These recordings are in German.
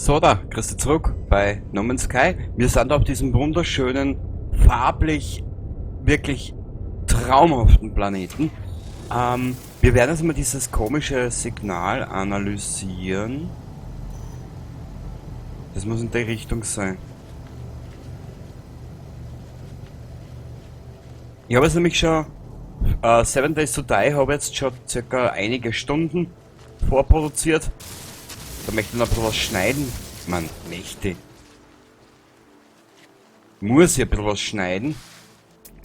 So, da, grüß dich zurück bei No Man's Sky. Wir sind auf diesem wunderschönen, farblich, wirklich traumhaften Planeten. Wir werden jetzt mal dieses komische Signal analysieren. Das muss in der Richtung sein. Ich habe jetzt nämlich schon 7 Days to Die, habe jetzt schon circa einige Stunden vorproduziert. Da möchte ich noch ein bisschen was schneiden. Man möchte. Muss ich ein bisschen was schneiden.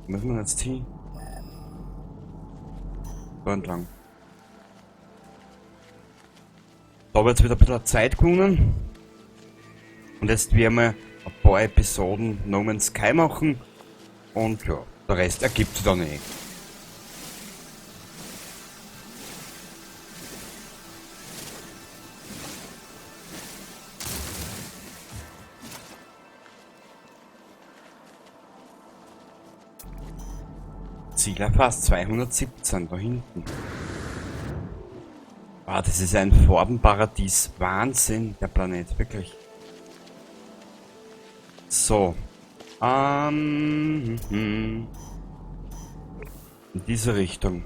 Müssen wir jetzt hin? Da entlang. Da habe ich jetzt wieder ein bisschen Zeit gewonnen. Und jetzt werden wir ein paar Episoden No Man's Sky machen. Und ja, der Rest ergibt sich dann eh. Ziel erfasst, 217 da hinten. Ah, das ist ein Farbenparadies. Wahnsinn, der Planet, wirklich. So. In diese Richtung.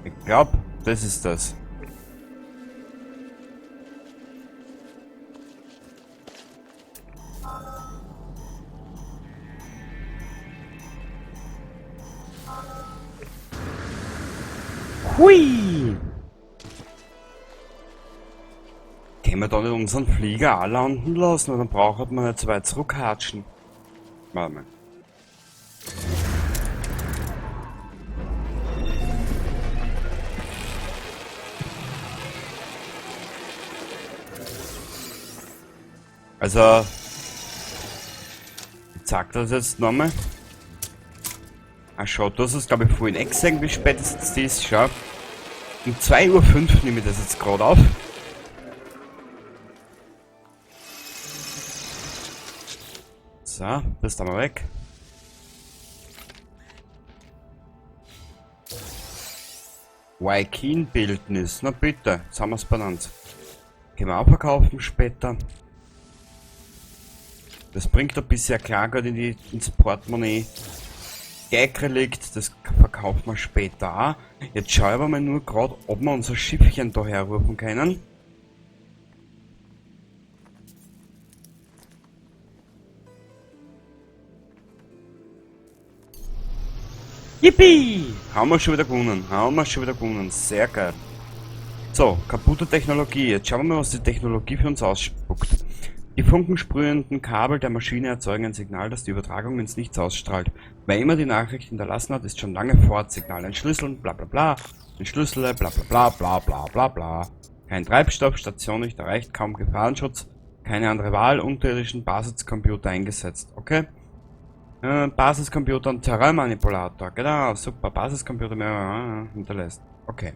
Ich glaube, das ist das. Hui! Können wir da nicht unseren Flieger auch landen lassen? Dann braucht man nicht so weit zurückhatschen. Warte mal. Also, ich zeig das jetzt nochmal. Ah, schau, das ist glaube ich vorhin gesehen, wie spätestens das ist. Schau. Um 2:05 Uhr nehme ich das jetzt gerade auf. So, das da mal weg. Waikin-Bildnis, na bitte, jetzt haben wir es benannt. Können wir auch verkaufen später. Das bringt ein bisschen Kleingeld ins Portemonnaie. Geld liegt, das verkaufen wir später auch. Jetzt schaue ich aber mal nur gerade, ob wir unser Schiffchen da herrufen können. Yippie! Haben wir schon wieder gewonnen, sehr geil. So, kaputte Technologie. Jetzt schauen wir mal, was die Technologie für uns ausspuckt. Die funkensprühenden Kabel der Maschine erzeugen ein Signal, das die Übertragung ins Nichts ausstrahlt. Wer immer die Nachricht hinterlassen hat, ist schon lange fort. Signal entschlüsseln, bla bla bla. Entschlüssele, bla bla bla bla bla bla bla. Kein Treibstoff, Station nicht erreicht, kaum Gefahrenschutz. Keine andere Wahl, unterirdischen Basiscomputer eingesetzt. Okay. Basiscomputer und Terrainmanipulator. Genau, super. Basiscomputer mehr hinterlässt. Okay.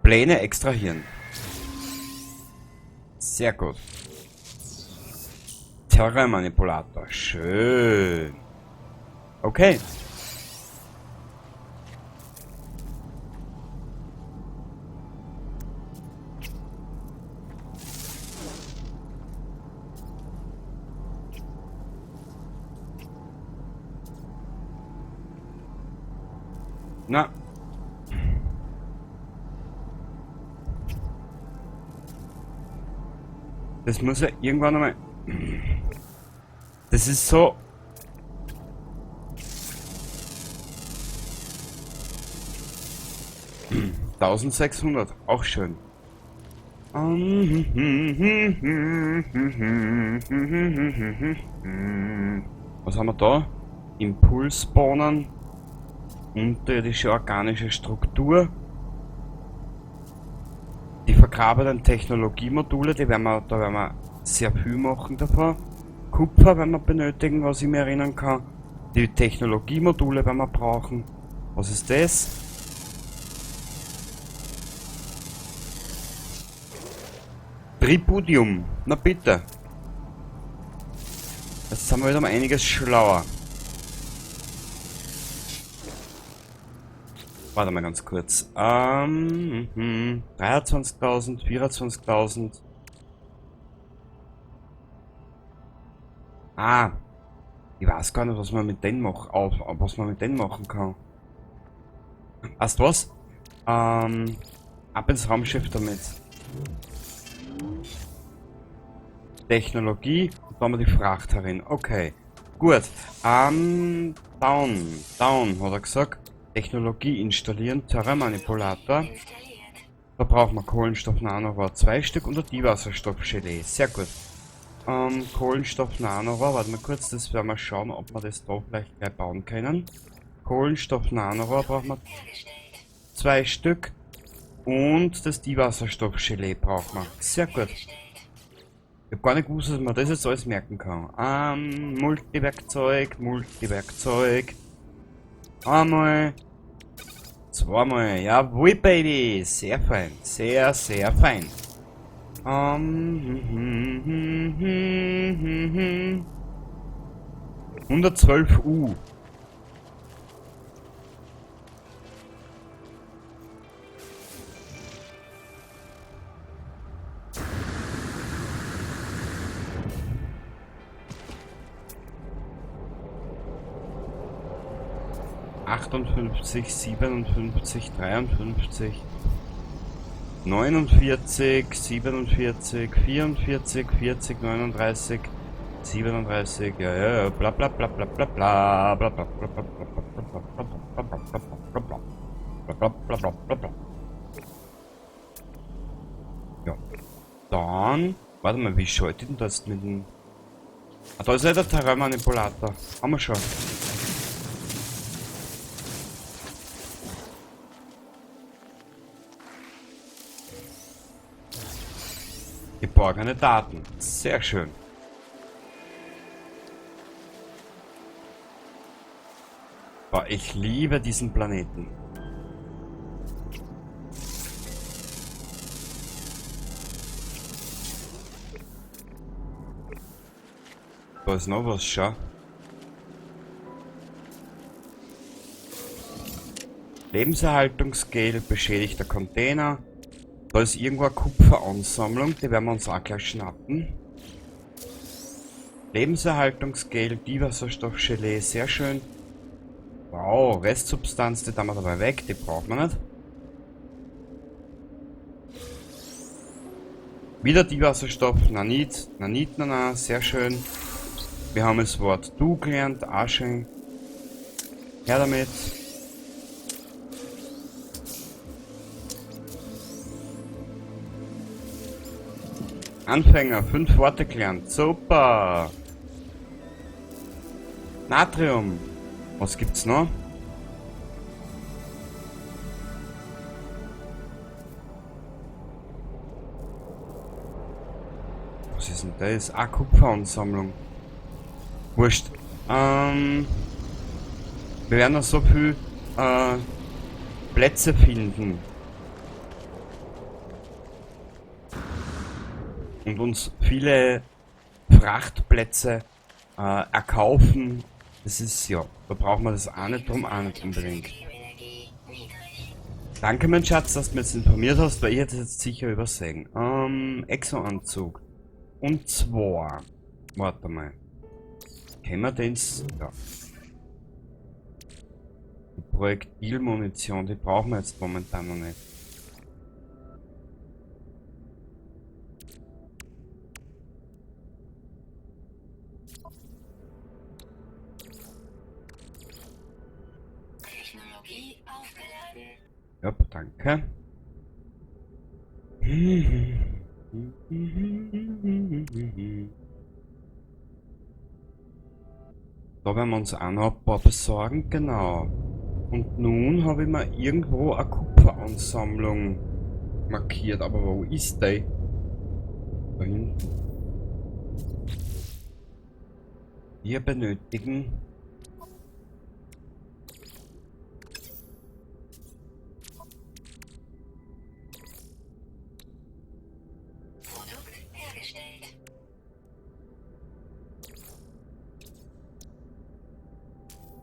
Pläne extrahieren. Sehr gut. Terrainmanipulator. Schön. Okay. Na. Das muss ja irgendwann einmal... Das ist so... $1600, auch schön. Was haben wir da? Impulsbohnen. Unterirdische organische Struktur. Die vergrabenen Technologiemodule, da werden wir sehr viel machen davon. Kupfer werden wir benötigen, was ich mir erinnern kann. Die Technologiemodule werden wir brauchen. Was ist das? Tripudium. Na bitte. Jetzt sind wir wieder um einiges schlauer. Warte mal ganz kurz. 23.000, 24.000. Ah, ich weiß gar nicht, was man mit denen was man mit denen machen kann. Weißt du was? Ab ins Raumschiff damit. Technologie, und dann haben wir die Fracht herin. Okay, gut. Down, hat er gesagt. Technologie installieren, Terramanipulator. Da brauchen wir Kohlenstoff Nanorohr 2 Stück und ein Diwasserstoff-Gelee. Sehr gut. Kohlenstoff Nanorohr, warte mal kurz, das werden wir schauen, ob wir das da vielleicht gleich bauen können. Kohlenstoff Nanorohr brauchen wir 2 Stück und das Diwasserstoff-Gelee brauchen wir. Sehr gut. Ich hab gar nicht gewusst, dass man das jetzt alles merken kann. Multiwerkzeug. Einmal. Zweimal. Jawohl, Baby. Sehr fein. Sehr, sehr fein. 112 U. ...58, 57, 53... ...49, 47, 44, 40, 39... ...37, ja, bla bla bla bla bla bla bla bla bla bla bla bla bla bla. Ja. Dann... Warte mal, wie schaltet denn das mit dem... Ah, da ist ja der Terramanipulator. Haben wir schon. Geborgene Daten. Sehr schön. Boah, ich liebe diesen Planeten. Da ist noch was, schau. Lebenserhaltungsgel, beschädigter Container. Da ist irgendwo eine Kupferansammlung, die werden wir uns auch gleich schnappen. Lebenserhaltungsgel, Diwasserstoff-Gelee, sehr schön. Wow, Restsubstanz, die haben wir dabei weg, die braucht man nicht. Wieder Diwasserstoff, Nanit, Nana, sehr schön. Wir haben das Wort Du gelernt, auch schön. Her damit. Anfänger, 5 Worte gelernt. Super. Natrium. Was gibt's noch? Was ist denn das? Ah, Kupferansammlung. Wurscht. Wir werden noch so viel Plätze finden. Und uns viele Frachtplätze erkaufen. Das ist ja, da brauchen wir das auch nicht unbedingt. Danke, mein Schatz, dass du mich jetzt informiert hast, weil ich hätte es jetzt sicher übersehen. Exo-Anzug. Und zwar, warte mal. Kennen wir den? Ja. Die Projektilmunition, die brauchen wir jetzt momentan noch nicht. Ja, danke. Da werden wir uns auch noch ein paar besorgen, genau. Und nun habe ich mir irgendwo eine Kupferansammlung markiert, aber wo ist die? Da hinten. Wir benötigen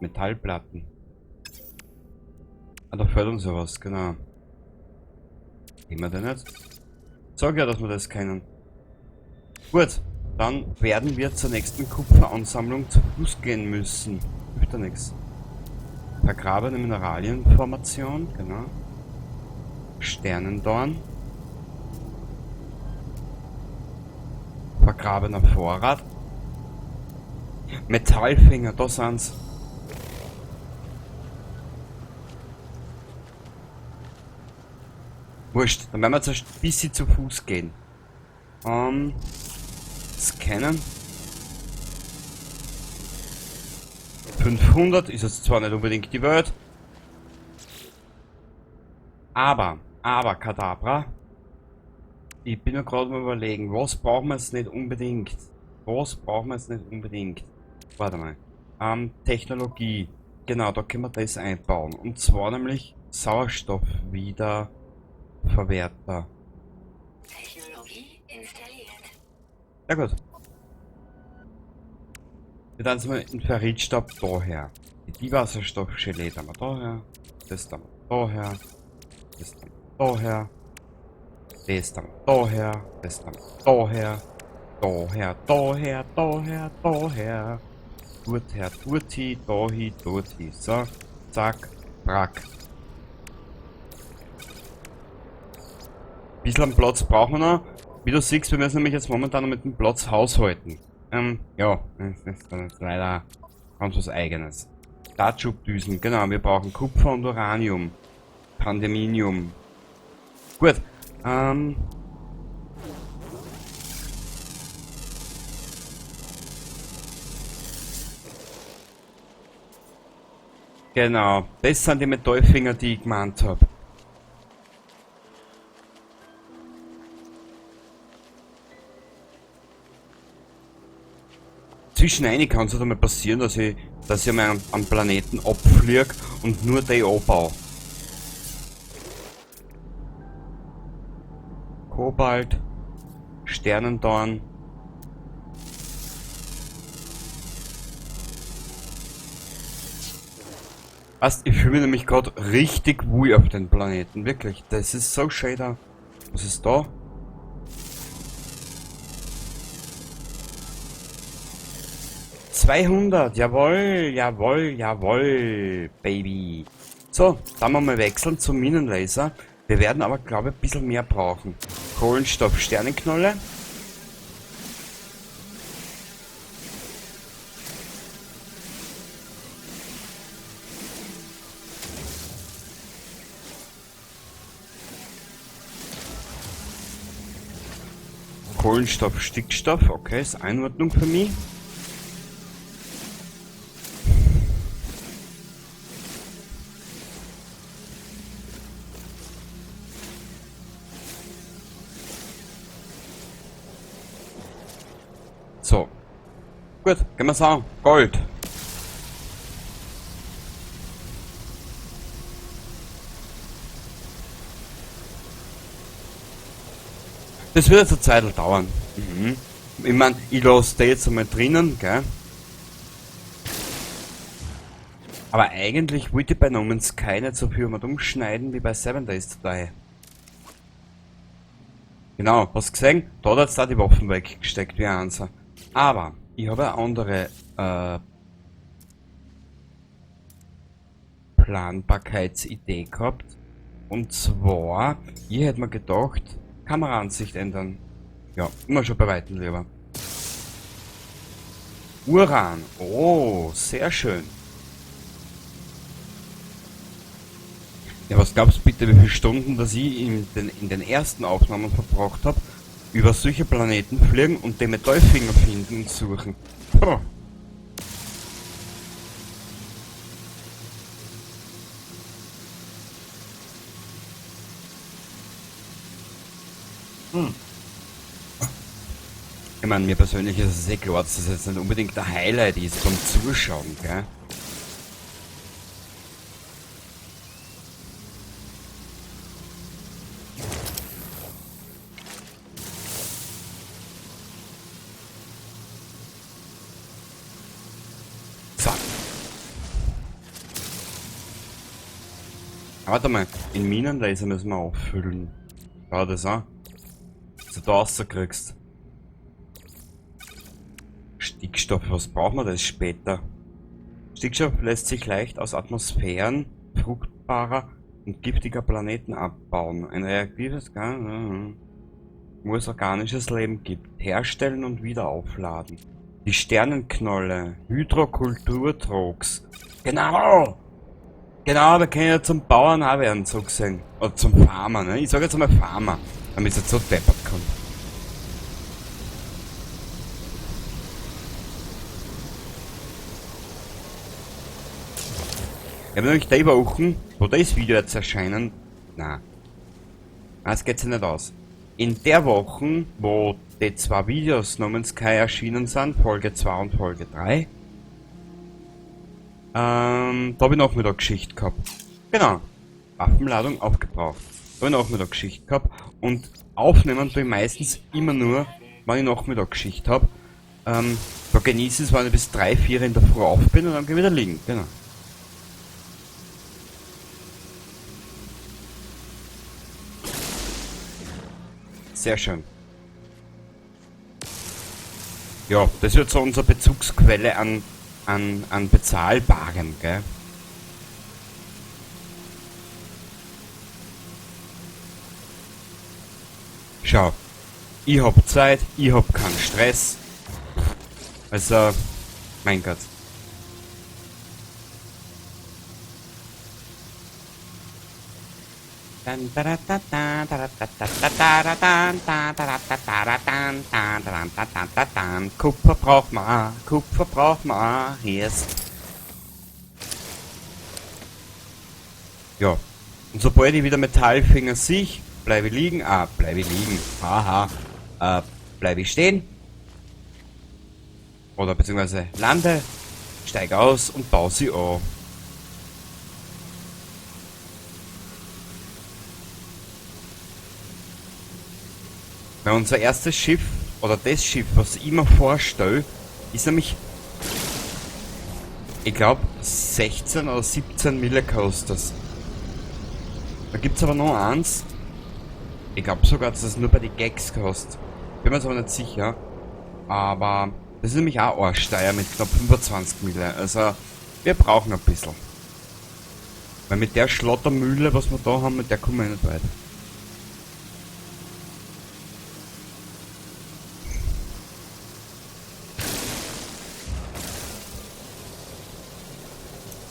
Metallplatten. Ah, da fällt uns ja was, genau. Gehen wir denn nicht? Sag ja, dass wir das kennen. Gut, dann werden wir zur nächsten Kupferansammlung zu Fuß gehen müssen. Hilft ja nichts. Vergrabene Mineralienformation, genau. Sternendorn. Vergrabener Vorrat. Metallfinger, da sind's. Wurscht, dann werden wir zuerst ein bisschen zu Fuß gehen. Scannen. 500 ist jetzt zwar nicht unbedingt die Welt. Aber, Kadabra. Ich bin ja gerade mal überlegen, was brauchen wir jetzt nicht unbedingt? Was brauchen wir jetzt nicht unbedingt? Warte mal. Technologie. Genau, da können wir das einbauen. Und zwar nämlich Sauerstoffwiederverwerter. Technologie installiert. Ja gut. Wir dann mal den Ferritstab daher. Die Wasserstoffgelee dann wir daher. Das dann wir daher. Das dann daher. Das dann daher. Das dann daher. Daher, daher, daher, daher. Dort her, dorti, dahi, dorti. So, zack, brack. Bisschen Platz brauchen wir noch. Wie du siehst, wir müssen nämlich jetzt momentan noch mit dem Platz haushalten. Ja, das ist dann jetzt leider ganz was Eigenes. Startschubdüsen, genau, wir brauchen Kupfer und Uranium. Pandeminium. Gut, genau, das sind die Metallfinger, die ich gemeint habe. Zwischendurch kann es halt einmal passieren, dass ich mal am Planeten abfliege und nur die anbaue. Kobalt, Sternendorn. Weißt, ich fühle mich nämlich gerade richtig wohl auf den Planeten. Wirklich, das ist so schön da. Was ist da? ...200, jawohl, jawohl, jawohl, Baby. So, dann wir mal wechseln zum Minenlaser. Wir werden aber, glaube ich, ein bisschen mehr brauchen. Kohlenstoff, Sternenknolle. Kohlenstoff, Stickstoff, okay, ist Einordnung für mich. So. Gut, können wir sagen. Gold. Das wird jetzt eine Zeit dauern. Ich meine, ich lasse die jetzt einmal drinnen, gell? Aber eigentlich wollte ich bei No Man's Sky nicht so viel mit umschneiden wie bei 7 Days to Die. Genau, hast du gesehen? Da hat jetzt da die Waffen weggesteckt wie ein Einser. Aber ich habe eine andere Planbarkeitsidee gehabt. Und zwar, ich hätte mir gedacht, Kameraansicht ändern. Ja, immer schon bei Weitem lieber. Uran. Oh, sehr schön. Ja, was glaubst du bitte, wie viele Stunden, dass ich in den ersten Aufnahmen verbracht habe, über solche Planeten fliegen und die Metallfinger finden und suchen? Puh. Ich meine, mir persönlich ist es eh klar, dass das jetzt nicht unbedingt der Highlight ist vom Zuschauen, gell? So. Warte mal, in Minenlaser müssen wir auffüllen. Schau das an. Dass du da rauskriegst. Stickstoff, was brauchen wir das später? Stickstoff lässt sich leicht aus Atmosphären fruchtbarer und giftiger Planeten abbauen. Ein reaktives Gas, wo es organisches Leben gibt. Herstellen und wieder aufladen. Die Sternenknolle. Hydrokulturtrogs. Genau! Genau, da kann ich ja zum Bauern auch werden, so gesehen. Oder zum Farmer, ne? Ich sag jetzt einmal Farmer, damit es jetzt so deppert kommt. Ich habe nämlich die Wochen, wo das Video jetzt erscheinen, nein, das geht sich nicht aus. In der Woche, wo die zwei Videos No Man's Sky erschienen sind, Folge 2 und Folge 3, da habe ich Nachmittag Geschichte gehabt. Genau. Waffenladung aufgebraucht. Da habe ich Nachmittag Geschichte gehabt. Und aufnehmen tue ich meistens immer nur, wenn ich Nachmittag Geschichte habe. Da genieße ich es, wenn ich bis 3, 4 in der Früh auf bin und dann gehe ich wieder liegen. Genau. Sehr schön. Ja, das wird so unsere Bezugsquelle an Bezahlbarem, gell? Schau, ich hab Zeit, ich hab keinen Stress. Also, mein Gott. Kupfer braucht man, yes. Ja, und sobald ich wieder Metallfinger sehe, bleibe ich liegen, haha, bleibe ich stehen. Oder beziehungsweise lande, steige aus und baue sie an. Weil unser erstes Schiff, oder das Schiff, was ich mir vorstelle, ist nämlich, ich glaube, 16 oder 17 Mille kostet das. Da gibt's aber noch eins, ich glaube sogar, dass es nur bei den Gags kostet. Bin mir jetzt aber nicht sicher. Aber das ist nämlich auch Arschsteier mit knapp 25 Mille. Also, wir brauchen ein bisschen. Weil mit der Schlottermühle, was wir da haben, mit der kommen wir nicht weit.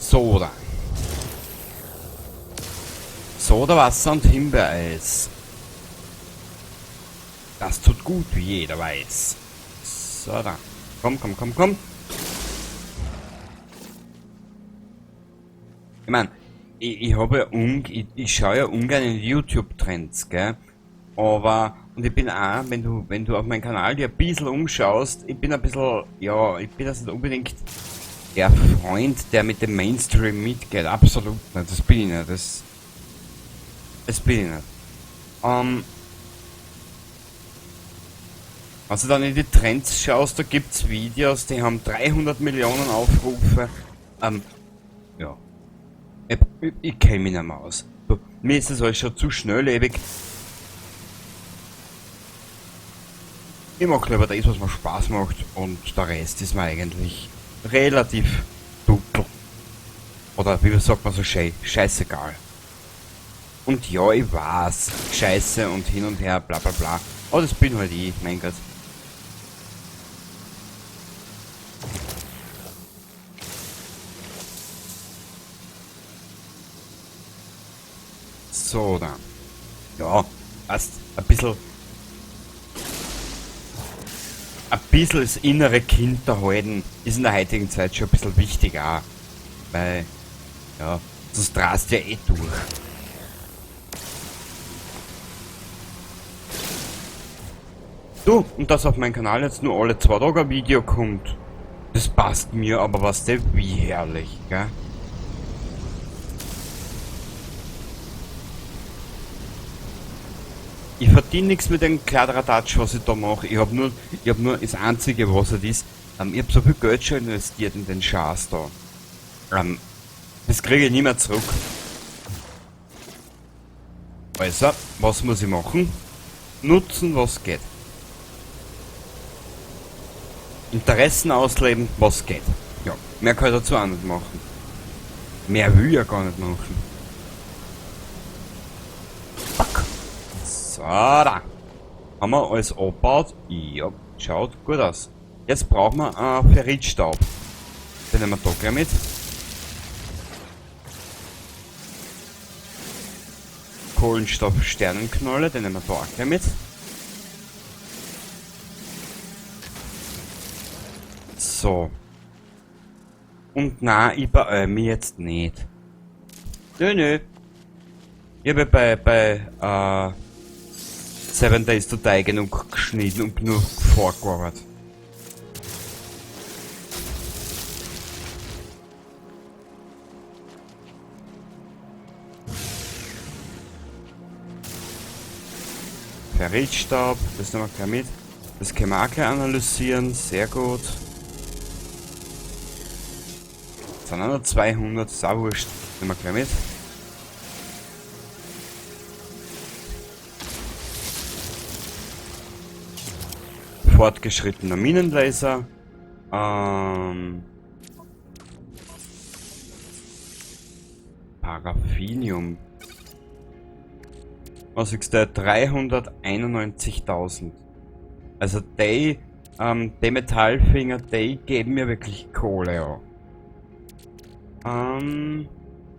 Soda. Sodawasser und Himbeereis. Das tut gut, wie jeder weiß. So, da. Komm. Ich mein, ich schaue ja ungern in YouTube-Trends, gell? Aber, und ich bin auch, wenn du auf meinen Kanal dir ein bisschen umschaust, ich bin ein bisschen, ja, ich bin das nicht unbedingt der Freund, der mit dem Mainstream mitgeht. Absolut nicht. Das bin ich nicht. Das bin ich nicht. Also dann in die Trends schaust, da gibt's Videos, die haben 300 Millionen Aufrufe. Ja. Ich kenne mich nicht mehr aus. So, mir ist das alles schon zu schnelllebig. Ich mag lieber das, was mir Spaß macht, und der Rest ist mir eigentlich relativ dunkel. Oder wie sagt man so schön, scheißegal. Und ja, ich weiß, Scheiße und hin und her, bla bla bla. Aber das bin halt ich, mein Gott. So, dann. Ja, erst ein bisschen das innere Kind erhalten ist in der heutigen Zeit schon ein bisschen wichtig auch. Weil, ja, das drast ja eh durch. Du, und dass auf meinem Kanal jetzt nur alle 2 Tage ein Video kommt, das passt mir, aber was der wie herrlich, gell? Ich verdiene nichts mit dem Kladderadatsch, was ich da mache. Ich hab nur das Einzige, was es ist. Ich hab so viel Geld schon investiert in den Schatz da. Das kriege ich nicht mehr zurück. Also, was muss ich machen? Nutzen, was geht. Interessen ausleben, was geht. Ja, mehr kann ich dazu auch nicht machen. Mehr will ich ja gar nicht machen. Fuck. So, da. Haben wir alles abgebaut? Ja, schaut gut aus. Jetzt brauchen wir Ferritstaub. Den nehmen wir da gleich mit. Kohlenstoff-Sternenknolle, den nehmen wir da auch gleich mit. So. Und nein, ich beeile mich jetzt nicht. Nö. Ich habe bei 7 Days to Die genug geschnitten und genug vorgearbeitet. Ferritstaub, das nehmen wir gleich mit. Das können wir auch gleich analysieren, sehr gut. Jetzt sind auch noch 200, ist auch wurscht. Nehmen wir gleich mit. Fortgeschrittener Minenlaser. Paraffinium. Was ist der? 391.000. Also die Metallfinger, die geben mir wirklich Kohle, ja.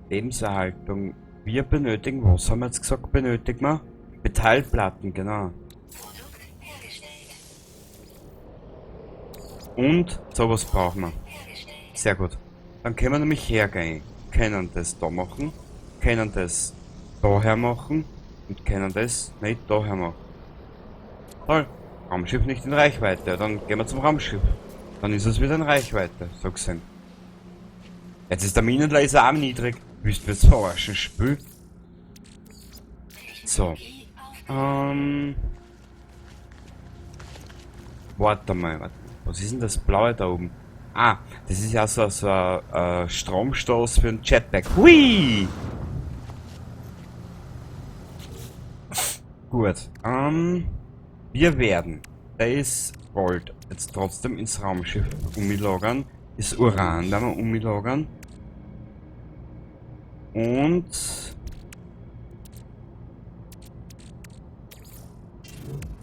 Lebenserhaltung. Wir benötigen, was haben wir jetzt gesagt, benötigen wir? Metallplatten, genau. Produkt hergestellt. Und sowas brauchen wir. Hergestellt. Sehr gut. Dann können wir nämlich hergehen. Können das da machen, können das daher machen und können das nicht daher machen. Toll. Raumschiff nicht in Reichweite. Ja, dann gehen wir zum Raumschiff. Dann ist es wieder in Reichweite, so gesehen. Jetzt ist der Minenlaser auch niedrig. Willst du jetzt verarschen, Spiel? So. Warte mal. Was ist denn das Blaue da oben? Ah, das ist ja so ein Stromstoß für einen Jetpack. Hui! Gut. Wir werden das Gold jetzt trotzdem ins Raumschiff umlagern. Das Uran werden wir umlagern. Und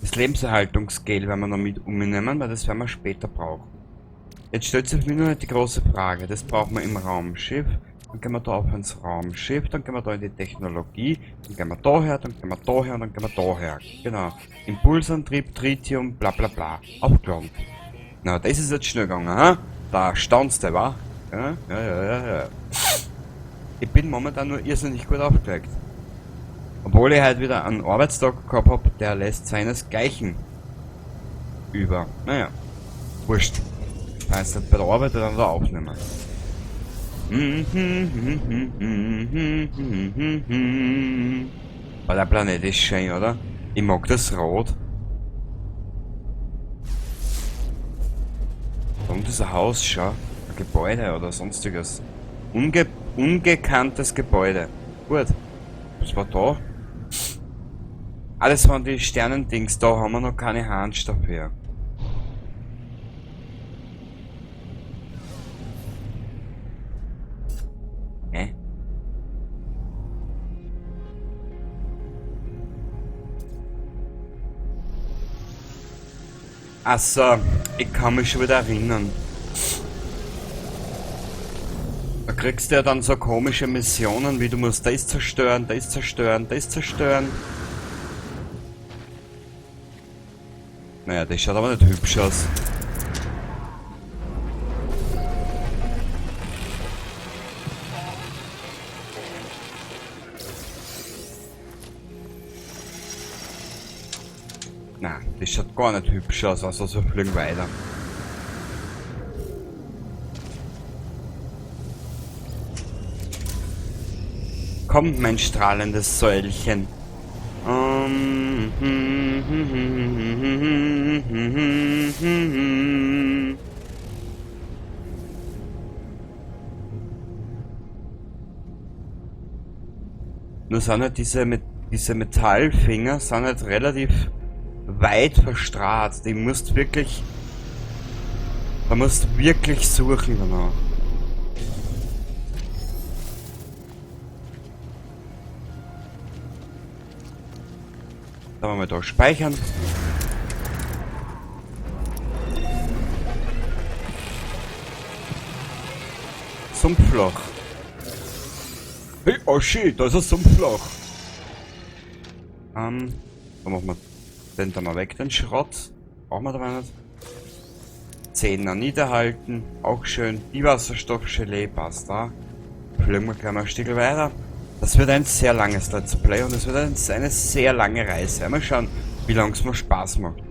das Lebenserhaltungsgel werden wir noch mit umnehmen, weil das werden wir später brauchen. Jetzt stellt sich mir nur die große Frage, das brauchen wir im Raumschiff. Dann gehen wir da auf ins Raumschiff, dann gehen wir da in die Technologie, dann gehen wir daher, dann gehen wir daher und dann gehen wir daher. Genau. Impulsantrieb, Tritium, bla bla bla. Aufgeladen. Na, das ist jetzt schnell gegangen, ha? Da staunst du, wa? Ja. Ich bin momentan nur irrsinnig gut aufgelegt. Obwohl ich halt wieder einen Arbeitstag gehabt habe, der lässt seinesgleichen über. Naja, wurscht. Das heißt, bei der Arbeit dann da aufnehmen. Aber der Planet ist schön, oder? Ich mag das Rot. Und das Haus, schau. Ein Gebäude oder sonstiges. Ungekanntes Gebäude. Gut. Was war da? Alles waren die Sternendings. Da haben wir noch keine Harnstoff her. Achso, ich kann mich schon wieder erinnern. Da kriegst du ja dann so komische Missionen, wie du musst das zerstören, das zerstören, das zerstören. Naja, das schaut aber nicht hübsch aus. Na, das schaut gar nicht hübsch aus, also so fliegen weiter. Komm, mein strahlendes Säulchen. Nur sind halt diese diese Metallfinger sind halt relativ weit verstrahlt. Die musst wirklich, da musst du wirklich suchen danach. Da wollen wir da speichern. Sumpfloch. Hey, oh shit, da ist ein Sumpfloch. Da machen wir den da mal weg, den Schrott. Brauchen wir dabei nicht. 10er niederhalten, auch schön. Die Wasserstoffgelee passt da. Fliegen wir gleich mal ein Stück weiter. Das wird ein sehr langes Let's Play und es wird eine sehr lange Reise. Mal schauen, wie lange es mir Spaß macht.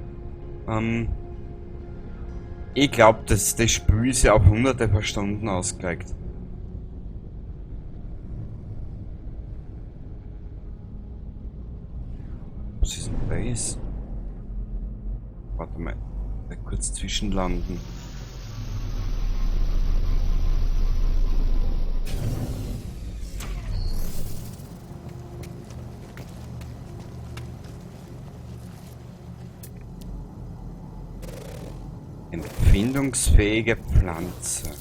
Ich glaube, das Spiel ist ja auf hunderte von Stunden ausgelegt. Was ist denn das? Warte mal, kurz zwischenlanden. Empfindungsfähige Pflanze.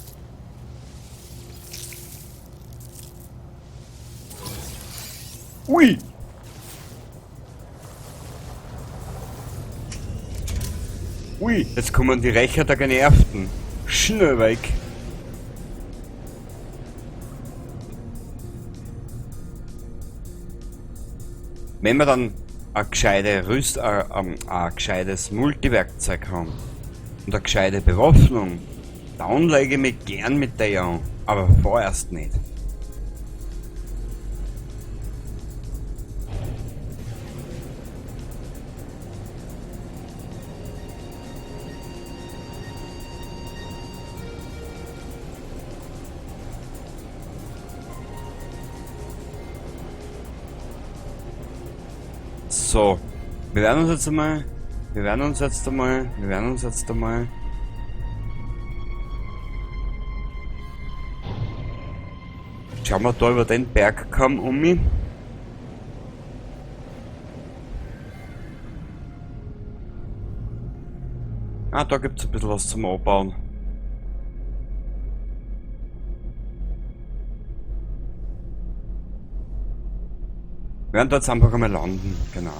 Ui! Ui, jetzt kommen die Rächer der Genervten. Schnell weg. Wenn wir dann ein gescheites Multiwerkzeug haben und eine gescheite Bewaffnung, dann lege ich mich gern mit der an, aber vorerst nicht. So, wir werden uns jetzt einmal. Schauen wir da über den Bergkamm um mich. Ah, da gibt es ein bisschen was zum Abbauen. Wir werden da jetzt einfach einmal landen, genau.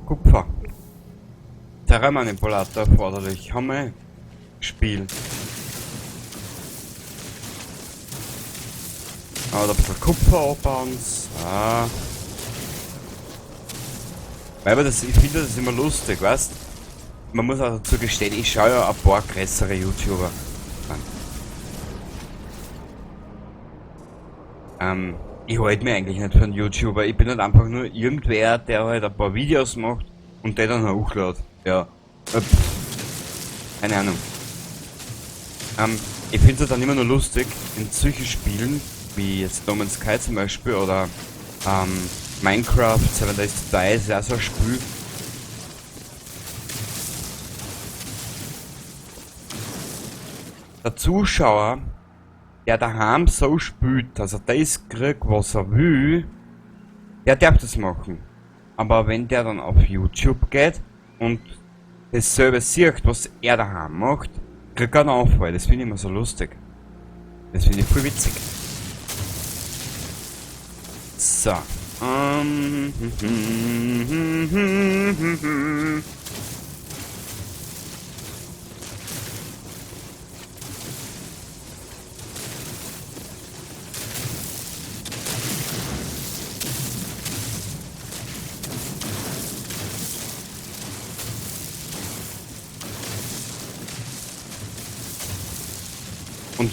Kupfer. Terramanipulator erforderlich. Haben wir gespielt. Aber da ein bisschen Kupfer abbauen. So. Weil ich finde das immer lustig, weißt? Man muss auch dazu gestehen, ich schaue ja ein paar größere YouTuber an. Ich halte mich eigentlich nicht für einen YouTuber. Ich bin halt einfach nur irgendwer, der halt ein paar Videos macht und der dann hochlädt. Ja. Keine Ahnung. Ich finde es dann immer nur lustig in solchen Spielen, wie jetzt No Man's Sky zum Beispiel oder Minecraft 7 Days to Die ist ja so ein Spiel. Der Zuschauer, der daheim so spielt, dass er das kriegt, was er will, der darf das machen. Aber wenn der dann auf YouTube geht und dasselbe sieht, was er daheim macht, kriegt er einen Aufwall. Das finde ich immer so lustig. Das finde ich voll witzig. So. Und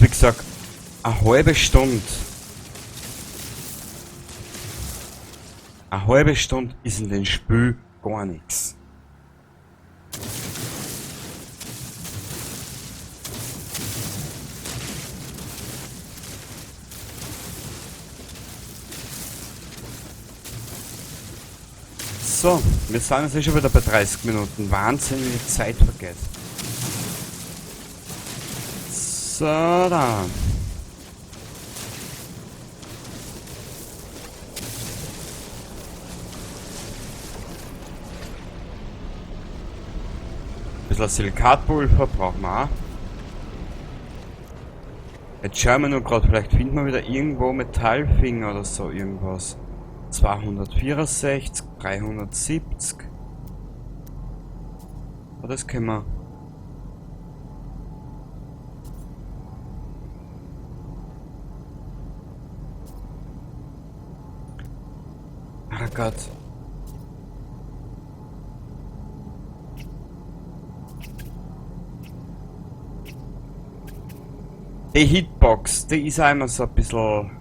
wie gesagt, eine halbe Stunde. Eine halbe Stunde ist in dem Spiel gar nichts. So, wir sind jetzt schon wieder bei 30 Minuten. Wahnsinn, wie die Zeit vergeht. So, da. Ein bisschen Silikatpulver brauchen wir auch. Jetzt schauen wir nur gerade, vielleicht finden wir wieder irgendwo Metallfinger oder so irgendwas. 264, 370. Oh, das können wir. Ach Gott. Die Hitbox, die ist einmal so ein bisschen.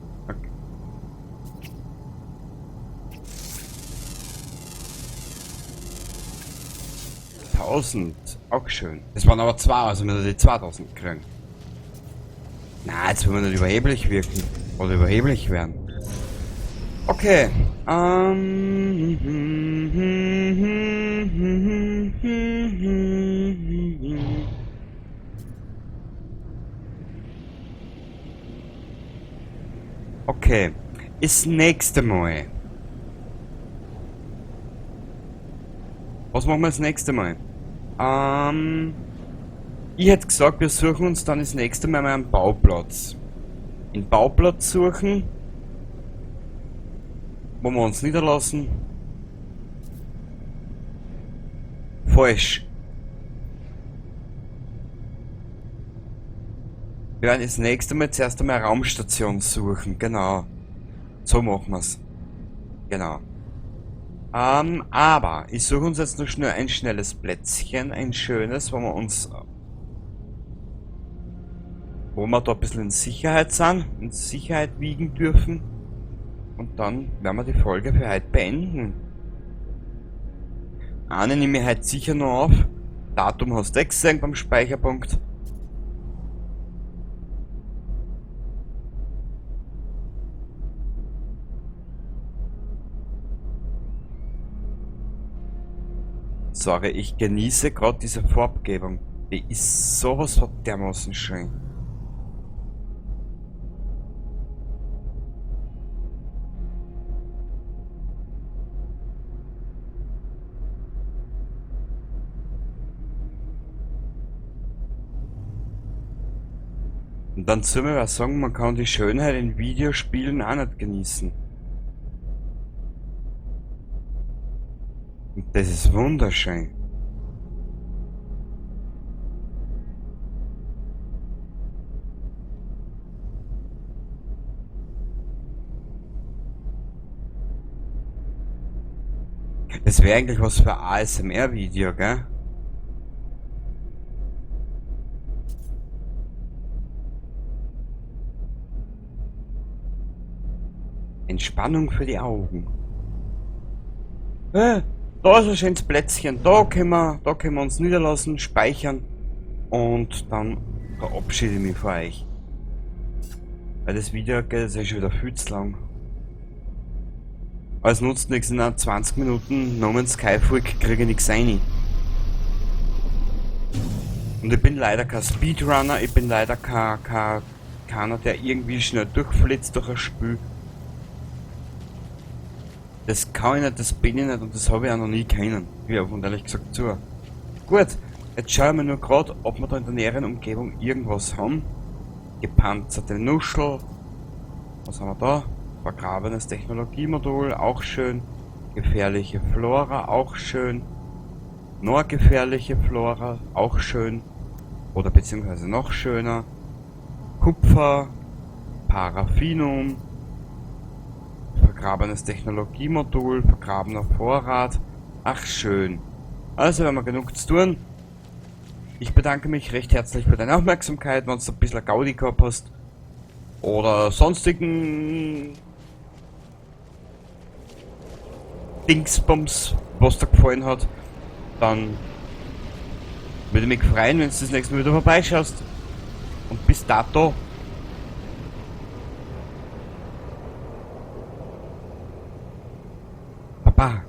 1000, auch schön. Es waren aber 2, also müssen wir die 2000 kriegen. Na, jetzt wollen wir nicht überheblich wirken. Oder überheblich werden. Okay. Okay. Das nächste Mal. Was machen wir das nächste Mal? Ich hätte gesagt, wir suchen uns dann das nächste Mal einen Bauplatz. Den Bauplatz suchen, wo wir uns niederlassen. Falsch. Wir werden das nächste Mal zuerst einmal eine Raumstation suchen, genau. So machen wir's. Genau. Aber ich suche uns jetzt noch schnell ein schnelles Plätzchen, ein schönes, wo wir da ein bisschen in Sicherheit sind, in Sicherheit wiegen dürfen. Und dann werden wir die Folge für heute beenden. Eine nehme ich heute sicher noch auf. Datum hast du gesehen beim Speicherpunkt. Sorry, ich genieße gerade diese Farbgebung. Die ist sowas von dermaßen schön. Und dann soll man was sagen, man kann die Schönheit in Videospielen auch nicht genießen. Und das ist wunderschön. Das wäre eigentlich was für ein ASMR-Video, gell? Entspannung für die Augen. Da ist ein schönes Plätzchen. Da können wir uns niederlassen, speichern. Und dann verabschiede ich mich von euch. Weil das Video geht jetzt schon wieder viel zu lang. Aber es nutzt nichts, in 20 Minuten No Man's Sky Folge kriege ich nichts rein. Und ich bin leider kein Speedrunner, ich bin leider keiner, der irgendwie schnell durchflitzt durch ein Spiel. Das kann ich nicht, das bin ich nicht und das habe ich auch noch nie können. Wie offen ehrlich gesagt zu. Gut, jetzt schauen wir nur gerade, ob wir da in der näheren Umgebung irgendwas haben. Gepanzerte Nuschel. Was haben wir da? Vergrabenes Technologiemodul, auch schön. Gefährliche Flora, auch schön. Noch gefährliche Flora, auch schön. Oder beziehungsweise noch schöner. Kupfer, Paraffinum. Vergrabenes Technologiemodul, vergrabener Vorrat. Ach schön. Also wir haben genug zu tun. Ich bedanke mich recht herzlich für deine Aufmerksamkeit, wenn du ein bisschen Gaudi gehabt hast. Oder sonstigen Dingsbums, was dir gefallen hat. Dann würde mich freuen, wenn du das nächste Mal wieder vorbeischaust. Und bis dato. Baba.